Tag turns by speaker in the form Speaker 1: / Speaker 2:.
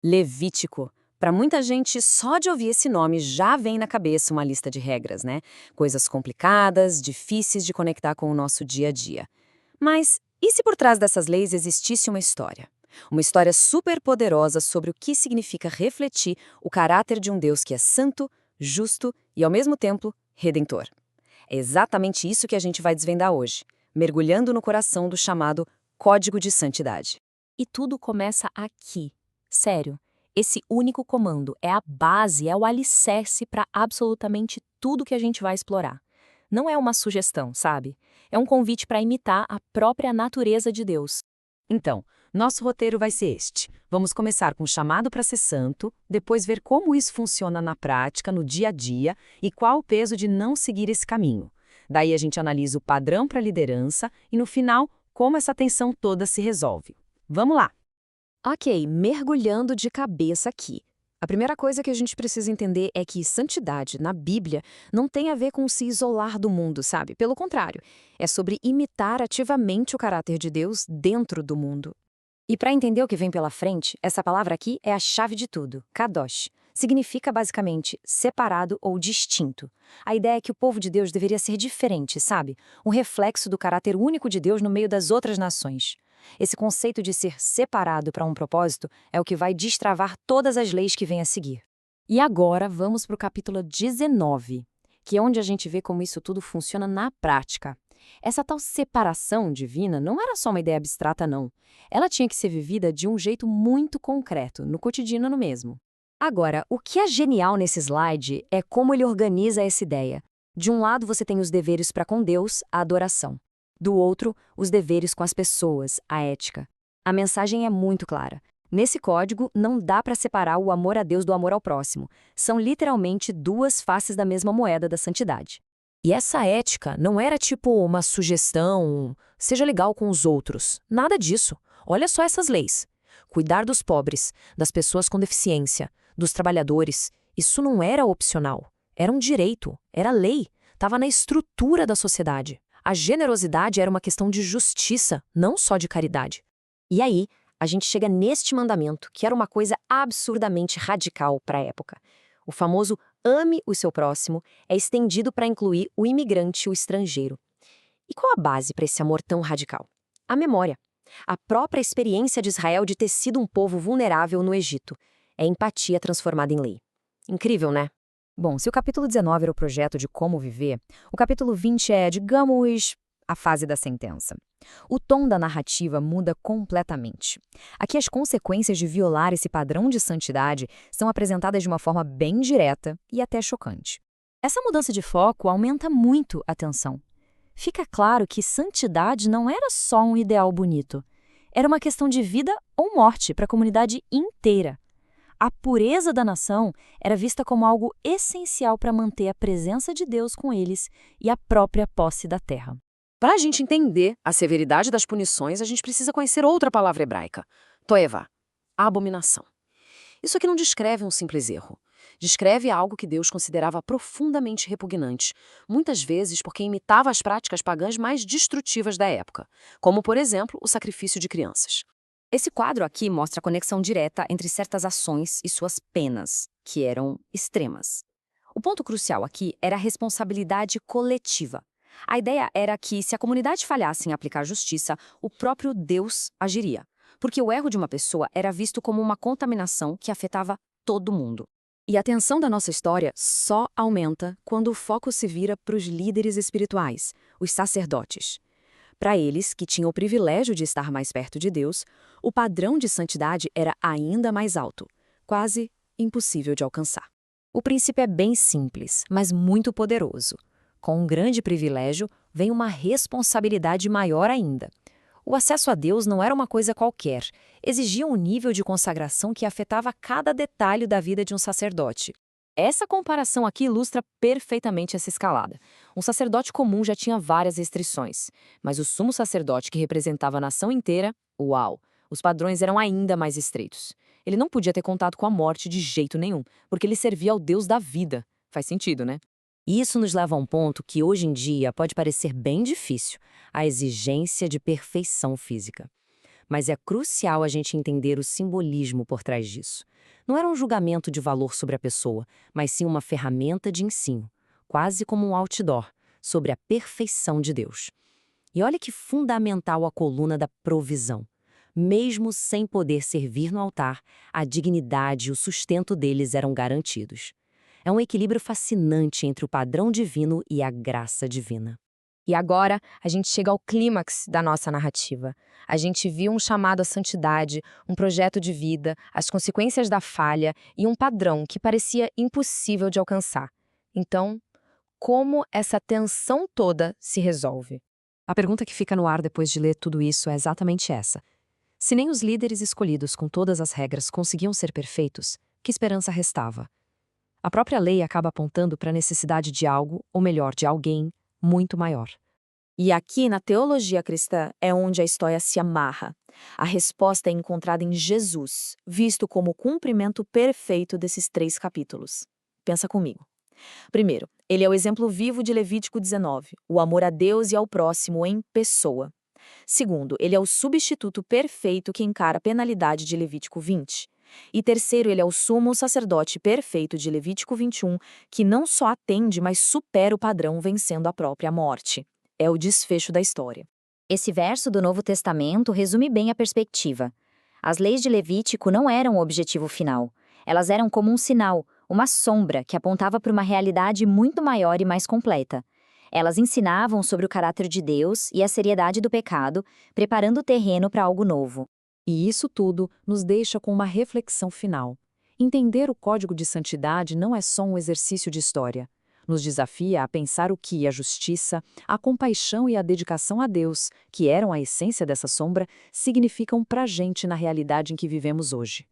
Speaker 1: Levítico. Para muita gente, só de ouvir esse nome já vem na cabeça uma lista de regras, né? Coisas complicadas, difíceis de conectar com o nosso dia a dia. Mas e se por trás dessas leis existisse uma história? Uma história super poderosa sobre o que significa refletir o caráter de um Deus que é santo, justo e, ao mesmo tempo, redentor. É exatamente isso que a gente vai desvendar hoje, mergulhando no coração do chamado Código de Santidade.
Speaker 2: E tudo começa aqui. Sério, esse único comando é a base, é o alicerce para absolutamente tudo que a gente vai explorar. Não é uma sugestão, sabe? É um convite para imitar a própria natureza de Deus.
Speaker 1: Então, nosso roteiro vai ser este. Vamos começar com o chamado para ser santo, depois ver como isso funciona na prática, no dia a dia, e qual o peso de não seguir esse caminho. Daí a gente analisa o padrão para a liderança e, no final, como essa tensão toda se resolve. Vamos lá! Ok, mergulhando de cabeça aqui. A primeira coisa que a gente precisa entender é que santidade, na Bíblia, não tem a ver com se isolar do mundo, sabe? Pelo contrário, é sobre imitar ativamente o caráter de Deus dentro do mundo. E para entender o que vem pela frente, essa palavra aqui é a chave de tudo, kadosh. Significa basicamente separado ou distinto. A ideia é que o povo de Deus deveria ser diferente, sabe? Um reflexo do caráter único de Deus no meio das outras nações. Esse conceito de ser separado para um propósito é o que vai destravar todas as leis que vêm a seguir. E agora vamos para o capítulo 19, que é onde a gente vê como isso tudo funciona na prática. Essa tal separação divina não era só uma ideia abstrata, não. Ela tinha que ser vivida de um jeito muito concreto, no cotidiano mesmo. Agora, o que é genial nesse slide é como ele organiza essa ideia. De um lado, você tem os deveres para com Deus, a adoração. Do outro, os deveres com as pessoas, a ética. A mensagem é muito clara. Nesse código, não dá para separar o amor a Deus do amor ao próximo. São literalmente duas faces da mesma moeda da santidade. E essa ética não era tipo uma sugestão, seja legal com os outros. Nada disso. Olha só essas leis. Cuidar dos pobres, das pessoas com deficiência, dos trabalhadores. Isso não era opcional. Era um direito, era lei. Estava na estrutura da sociedade. A generosidade era uma questão de justiça, não só de caridade. E aí, a gente chega neste mandamento, que era uma coisa absurdamente radical para a época. O famoso ame o seu próximo é estendido para incluir o imigrante e o estrangeiro. E qual a base para esse amor tão radical? A memória. A própria experiência de Israel de ter sido um povo vulnerável no Egito. É empatia transformada em lei. Incrível, né? Bom, se o capítulo 19 era o projeto de como viver, o capítulo 20 é, digamos, a fase da sentença. O tom da narrativa muda completamente. Aqui as consequências de violar esse padrão de santidade são apresentadas de uma forma bem direta e até chocante. Essa mudança de foco aumenta muito a tensão. Fica claro que santidade não era só um ideal bonito. Era uma questão de vida ou morte para a comunidade inteira. A pureza da nação era vista como algo essencial para manter a presença de Deus com eles e a própria posse da terra. Para a gente entender a severidade das punições, a gente precisa conhecer outra palavra hebraica, toeva, a abominação. Isso aqui não descreve um simples erro. Descreve algo que Deus considerava profundamente repugnante, muitas vezes porque imitava as práticas pagãs mais destrutivas da época, como, por exemplo, o sacrifício de crianças. Esse quadro aqui mostra a conexão direta entre certas ações e suas penas, que eram extremas. O ponto crucial aqui era a responsabilidade coletiva. A ideia era que, se a comunidade falhasse em aplicar justiça, o próprio Deus agiria, porque o erro de uma pessoa era visto como uma contaminação que afetava todo mundo. E a tensão da nossa história só aumenta quando o foco se vira para os líderes espirituais, os sacerdotes. Para eles, que tinham o privilégio de estar mais perto de Deus, o padrão de santidade era ainda mais alto, quase impossível de alcançar. O princípio é bem simples, mas muito poderoso. Com um grande privilégio, vem uma responsabilidade maior ainda. O acesso a Deus não era uma coisa qualquer, exigia um nível de consagração que afetava cada detalhe da vida de um sacerdote. Essa comparação aqui ilustra perfeitamente essa escalada. Um sacerdote comum já tinha várias restrições, mas o sumo sacerdote que representava a nação inteira, uau, os padrões eram ainda mais estreitos. Ele não podia ter contato com a morte de jeito nenhum, porque ele servia ao Deus da vida. Faz sentido, né? Isso nos leva a um ponto que hoje em dia pode parecer bem difícil, a exigência de perfeição física. mas é crucial a gente entender o simbolismo por trás disso. Não era um julgamento de valor sobre a pessoa, mas sim uma ferramenta de ensino, quase como um outdoor, sobre a perfeição de Deus. E olha que fundamental a coluna da provisão. Mesmo sem poder servir no altar, a dignidade e o sustento deles eram garantidos. É um equilíbrio fascinante entre o padrão divino e a graça divina.
Speaker 2: E agora, a gente chega ao clímax da nossa narrativa. A gente viu um chamado à santidade, um projeto de vida, as consequências da falha e um padrão que parecia impossível de alcançar. Então, como essa tensão toda se resolve?
Speaker 1: A pergunta que fica no ar depois de ler tudo isso é exatamente essa. Se nem os líderes escolhidos com todas as regras conseguiam ser perfeitos, que esperança restava? A própria lei acaba apontando para a necessidade de algo, ou melhor, de alguém, muito maior.
Speaker 2: E aqui, na teologia cristã, é onde a história se amarra. A resposta é encontrada em Jesus, visto como o cumprimento perfeito desses 3 capítulos. Pensa comigo. Primeiro, ele é o exemplo vivo de Levítico 19, o amor a Deus e ao próximo em pessoa. Segundo, ele é o substituto perfeito que encara a penalidade de Levítico 20. E terceiro, ele é o sumo sacerdote perfeito de Levítico 21, que não só atende, mas supera o padrão vencendo a própria morte. É o desfecho da história.
Speaker 3: Esse verso do Novo Testamento resume bem a perspectiva. As leis de Levítico não eram o objetivo final. Elas eram como um sinal, uma sombra que apontava para uma realidade muito maior e mais completa. Elas ensinavam sobre o caráter de Deus e a seriedade do pecado, preparando o terreno para algo novo.
Speaker 1: E isso tudo nos deixa com uma reflexão final. Entender o código de santidade não é só um exercício de história. Nos desafia a pensar o que a justiça, a compaixão e a dedicação a Deus, que eram a essência dessa sombra, significam para a gente na realidade em que vivemos hoje.